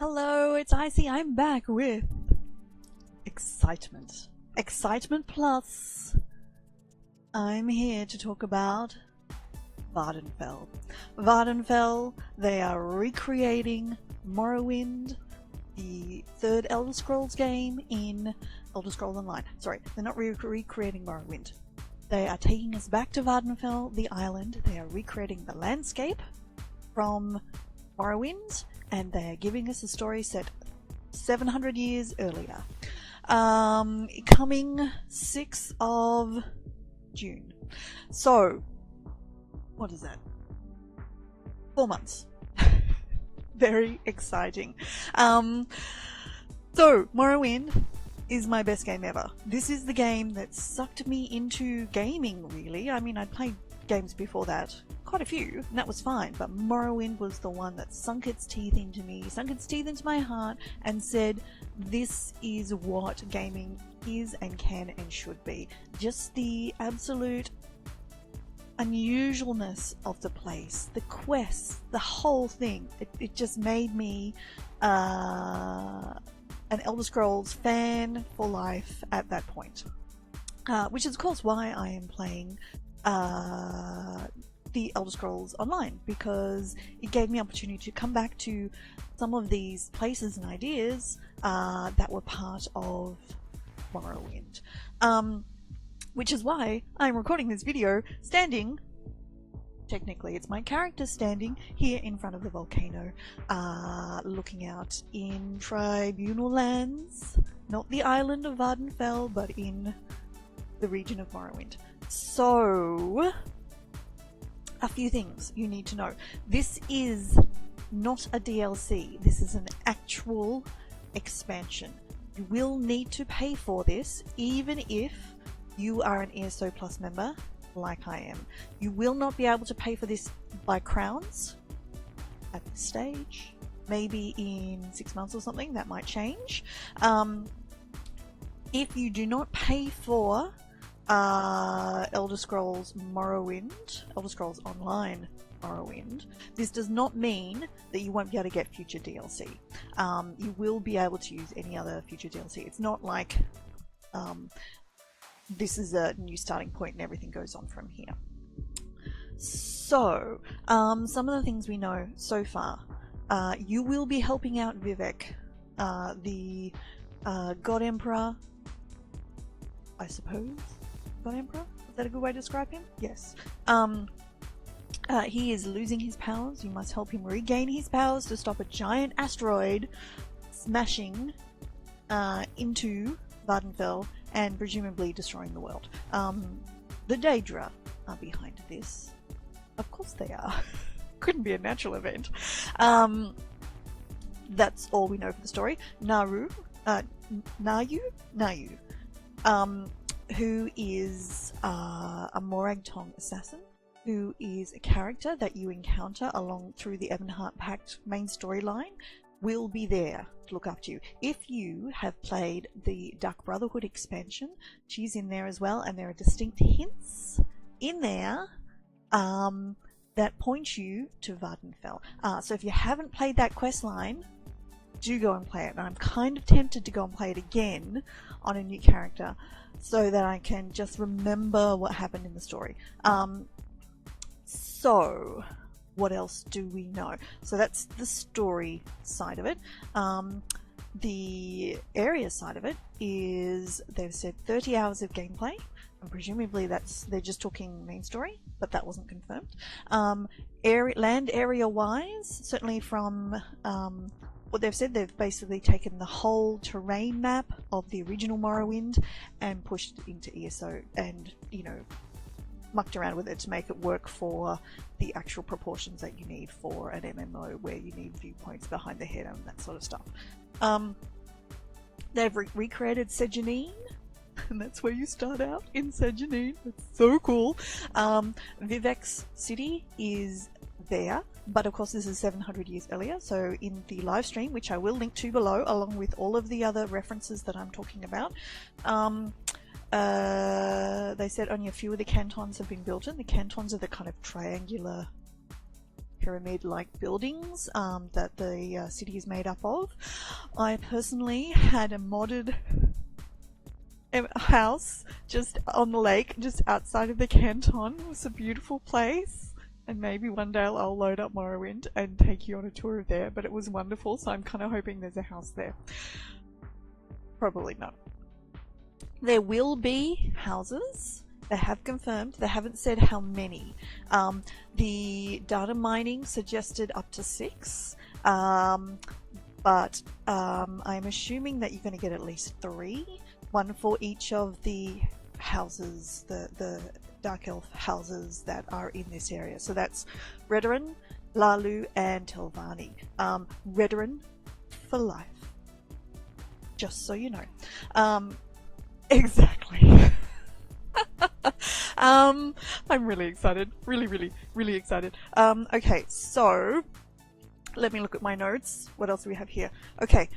Hello, it's Icy. I'm back with excitement. Excitement plus. I'm here to talk about Vvardenfell. Vvardenfell, they are recreating Morrowind, the third Elder Scrolls game in Elder Scrolls Online. Sorry, they're not recreating Morrowind. They are taking us back to Vvardenfell, the island. They are recreating the landscape from Morrowind, and they're giving us a story set 700 years earlier. Coming 6th of June. So, what is that? 4 months. Very exciting. So, Morrowind is my best game ever. This is the game that sucked me into gaming, really. I mean, I'd played games before that, quite a few, and that was fine, but Morrowind was the one that sunk its teeth into me, sunk its teeth into my heart, and said, this is what gaming is and can and should be. Just the absolute unusualness of the place, the quests, the whole thing. It just made me an Elder Scrolls fan for life at that point. Which is of course why I am playing the Elder Scrolls Online, because it gave me opportunity to come back to some of these places and ideas that were part of Morrowind. Which is why I'm recording this video standing, technically it's my character standing here in front of the volcano, looking out in Tribunal lands, not the island of Vvardenfell, but in the region of Morrowind. So, a few things you need to know. This is not a DLC. This is an actual expansion. You will need to pay for this, even if you are an ESO Plus member, like I am. You will not be able to pay for this by crowns at this stage. Maybe in 6 months or something, that might change. If you do not pay for Elder Scrolls Morrowind, Elder Scrolls Online Morrowind, this does not mean that you won't be able to get future DLC. You will be able to use any other future DLC. It's not like this is a new starting point and everything goes on from here. So, some of the things we know so far. You will be helping out Vivek, the God Emperor, I suppose. God Emperor? Is that a good way to describe him? Yes. He is losing his powers. You must help him regain his powers to stop a giant asteroid smashing into Vvardenfell and presumably destroying the world. The Daedra are behind this. Of course they are. Couldn't be a natural event. That's all we know for the story. Nayu, who is a Moragtong assassin, who is a character that you encounter along through the Ebonheart Pact main storyline, will be there to look after you. If you have played the Dark Brotherhood expansion, she's in there as well, and there are distinct hints in there that point you to Vvardenfell. So if you haven't played that quest line, do go and play it. And I'm kind of tempted to go and play it again on a new character so that I can just remember what happened in the story. So, what else do we know? So that's the story side of it. The area side of it is, they've said 30 hours of gameplay, and presumably they're just talking main story, but that wasn't confirmed. Land area wise, certainly from what they've said, they've basically taken the whole terrain map of the original Morrowind and pushed it into ESO and, you know, mucked around with it to make it work for the actual proportions that you need for an MMO, where you need viewpoints behind the head and that sort of stuff. They've recreated Sejanine, and that's where you start out, in Sejanine. It's so cool. Vivek's city is there, but of course this is 700 years earlier, so in the live stream, which I will link to below along with all of the other references that I'm talking about, they said only a few of the cantons have been built in. The cantons are the kind of triangular pyramid-like buildings that the city is made up of. I personally had a modded house just on the lake, just outside of the canton. It was a beautiful place, and maybe one day I'll load up Morrowind and take you on a tour of there, but it was wonderful, so I'm kind of hoping there's a house there. Probably not. There will be houses. They have confirmed. They haven't said how many. The data mining suggested up to 6, but I'm assuming that you're going to get at least 3, one for each of the houses, the Dark Elf houses that are in this area. So that's Redoran, Hlaalu, and Telvanni. Redoran for life. Just so you know. Exactly. I'm really excited. Really excited. Okay, so let me look at my notes. What else do we have here? Okay,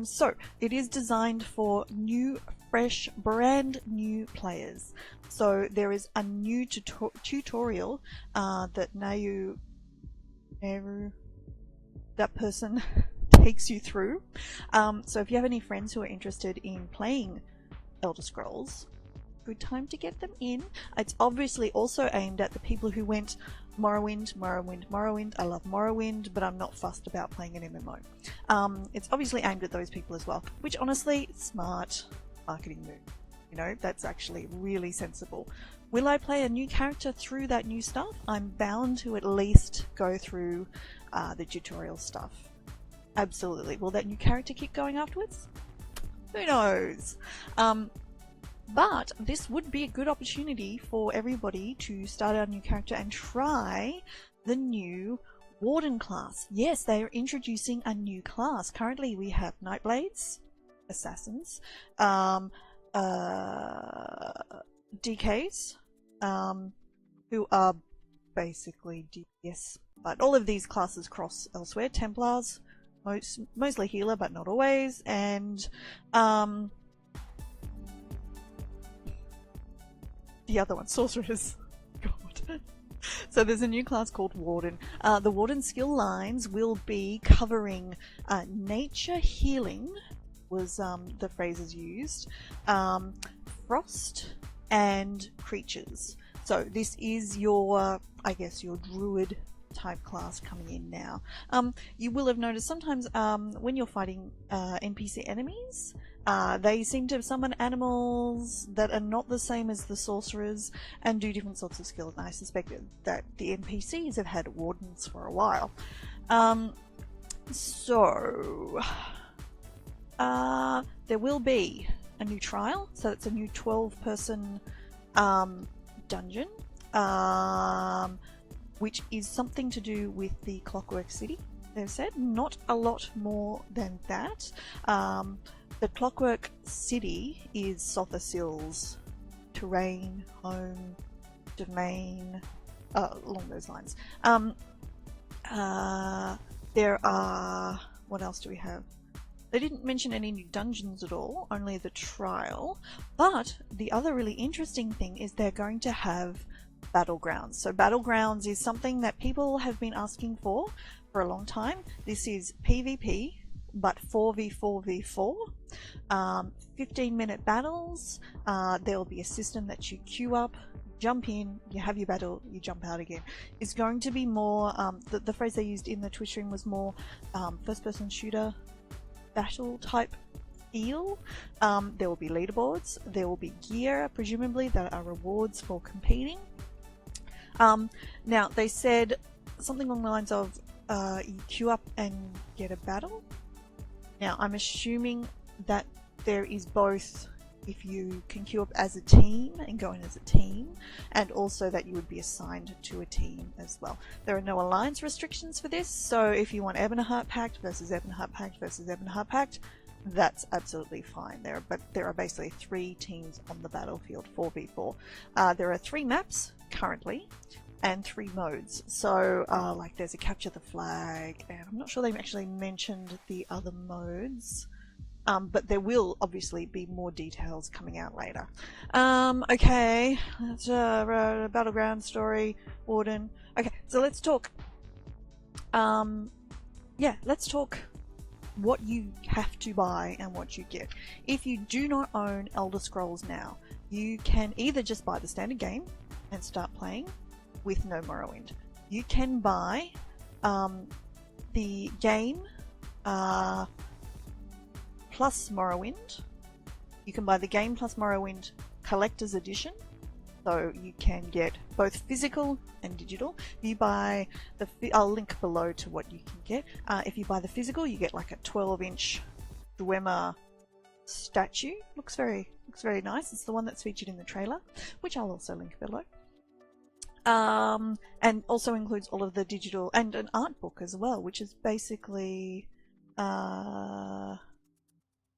so it is designed for new, fresh, brand new players. So there is a new tutorial that Nayu, that person takes you through. So if you have any friends who are interested in playing Elder Scrolls, good time to get them in. It's obviously also aimed at the people who went Morrowind. I love Morrowind, but I'm not fussed about playing an MMO. It's obviously aimed at those people as well, which honestly, smart marketing move. You know, that's actually really sensible. Will I play a new character through that new stuff? I'm bound to at least go through the tutorial stuff. Absolutely. Will that new character keep going afterwards? Who knows? But this would be a good opportunity for everybody to start our new character and try the new Warden class. Yes, they are introducing a new class. Currently we have Nightblades, Assassins, DKs, who are basically DPS, but all of these classes cross elsewhere. Templars, mostly healer, but not always, and the other one, sorcerers. God. So there's a new class called Warden. The Warden skill lines will be covering nature healing, was the phrases used, frost, and creatures. So this is your, I guess, your druid type class coming in now. You will have noticed sometimes when you're fighting NPC enemies, they seem to summon animals that are not the same as the sorcerers and do different sorts of skills, and I suspect that the NPCs have had wardens for a while. There will be a new trial, so it's a new 12-person dungeon, which is something to do with the Clockwork City, they've said. Not a lot more than that. The Clockwork City is Sothasil's terrain, home, domain, along those lines. There are... what else do we have? They didn't mention any new dungeons at all, only the trial. But the other really interesting thing is they're going to have Battlegrounds. So Battlegrounds is something that people have been asking for a long time. This is PvP, but 4v4v4, 15-minute battles. There will be a system that you queue up, jump in, you have your battle, you jump out again. It's going to be more, the phrase they used in the Twitch stream was more first-person shooter battle type feel. There will be leaderboards, there will be gear, presumably, that are rewards for competing. Now, they said something along the lines of you queue up and get a battle. Now, I'm assuming that there is both, if you can queue up as a team and go in as a team, and also that you would be assigned to a team as well. There are no alliance restrictions for this, so if you want Ebonheart Pact versus Ebonheart Pact versus Ebonheart Pact, that's absolutely fine there. But there are basically 3 teams on the battlefield, 4v4. There are 3 maps currently, and 3 modes. So, like, there's a capture the flag, and I'm not sure they actually mentioned the other modes. but there will obviously be more details coming out later. Okay, that's a Battleground story, Warden. Okay, so let's talk. Yeah, let's talk what you have to buy and what you get. If you do not own Elder Scrolls now, you can either just buy the standard game and start playing with no Morrowind. You can buy the game plus Morrowind. You can buy the game plus Morrowind Collector's Edition. So you can get both physical and digital. If you buy the, I'll link below to what you can get. If you buy the physical, you get like a 12-inch Dwemer statue. Looks very nice. It's the one that's featured in the trailer, which I'll also link below. And also includes all of the digital and an art book as well, which is basically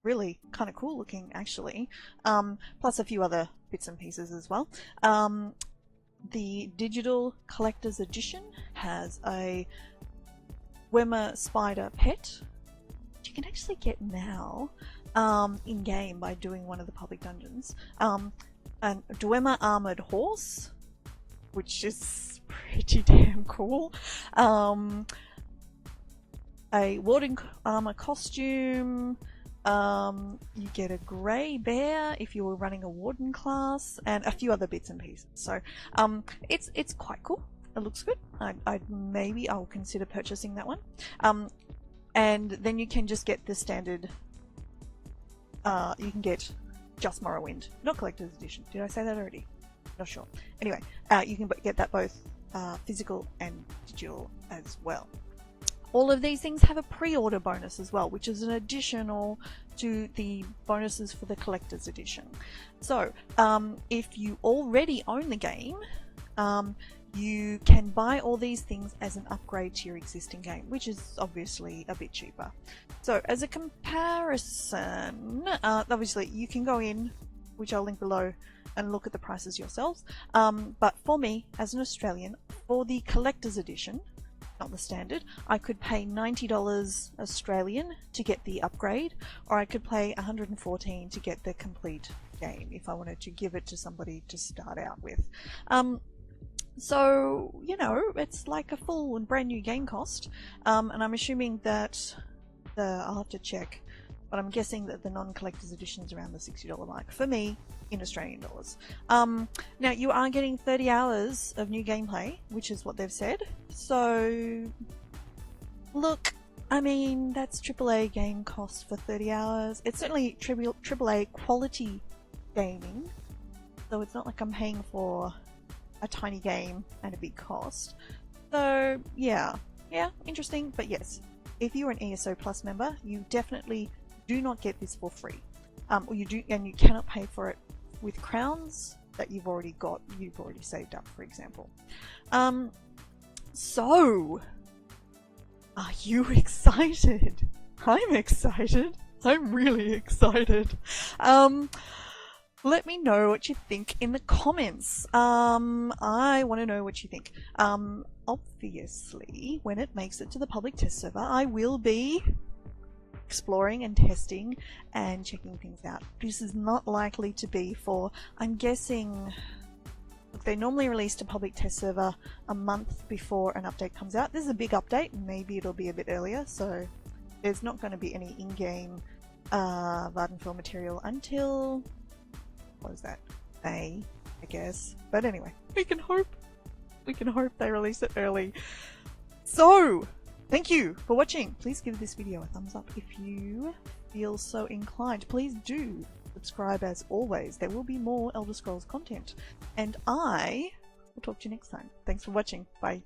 really kind of cool looking actually, plus a few other bits and pieces as well. The digital collector's edition has a Dwemer spider pet, which you can actually get now in game by doing one of the public dungeons, and a Dwemer armored horse, which is pretty damn cool, a Warden armor costume. You get a grey bear if you were running a Warden class, and a few other bits and pieces. So it's quite cool. It looks good. Maybe I'll consider purchasing that one. And then you can just get the standard. You can get just Morrowind, not Collector's Edition. Did I say that already? Not sure. Anyway, you can get that both physical and digital as well. All of these things have a pre-order bonus as well, which is an additional to the bonuses for the Collector's Edition. So, if you already own the game, you can buy all these things as an upgrade to your existing game, which is obviously a bit cheaper. So, as a comparison, obviously you can go in, which I'll link below, and look at the prices yourselves. But for me, as an Australian, for the Collector's Edition, not the standard, I could pay $90 Australian to get the upgrade, or I could pay $114 to get the complete game if I wanted to give it to somebody to start out with. So, you know, it's like a full and brand new game cost, and I'm assuming that I'll have to check, but I'm guessing that the non-collector's edition is around the $60 mark for me in Australian dollars. Now you are getting 30 hours of new gameplay, which is what they've said. So look, I mean, that's AAA game cost for 30 hours. It's certainly AAA quality gaming, so it's not like I'm paying for a tiny game and a big cost. So yeah, interesting. But yes, if you're an ESO Plus member, you definitely do not get this for free, or you do, and you cannot pay for it with crowns that you've already saved up, for example. So are you excited? I'm excited. I'm really excited. Let me know what you think in the comments. I want to know what you think. Obviously, when it makes it to the public test server, I will be exploring and testing and checking things out. This is not likely to be for, I'm guessing, look, they normally release to public test server a month before an update comes out. This is a big update, maybe it'll be a bit earlier, so there's not going to be any in-game Vvardenfell material until, what is that, May, I guess. But anyway, we can hope they release it early. So thank you for watching. Please give this video a thumbs up if you feel so inclined. Please do subscribe as always. There will be more Elder Scrolls content. And I will talk to you next time. Thanks for watching. Bye.